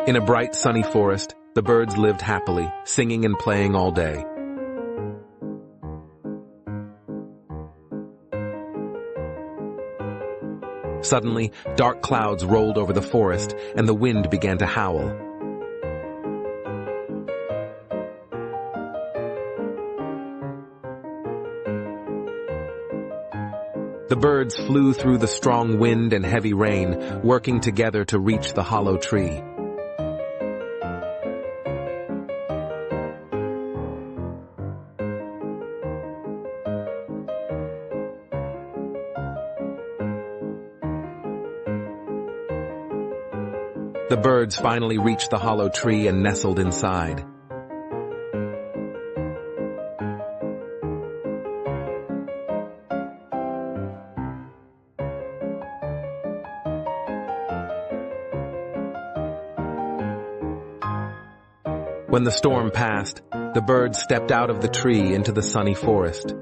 In a bright, sunny forest, the birds lived happily, singing and playing all day. Suddenly, dark clouds rolled over the forest, and the wind began to howl. The birds flew through the strong wind and heavy rain, working together to reach the hollow tree. The birds finally reached the hollow tree and nestled inside. When the storm passed, the birds stepped out of the tree into the sunny forest.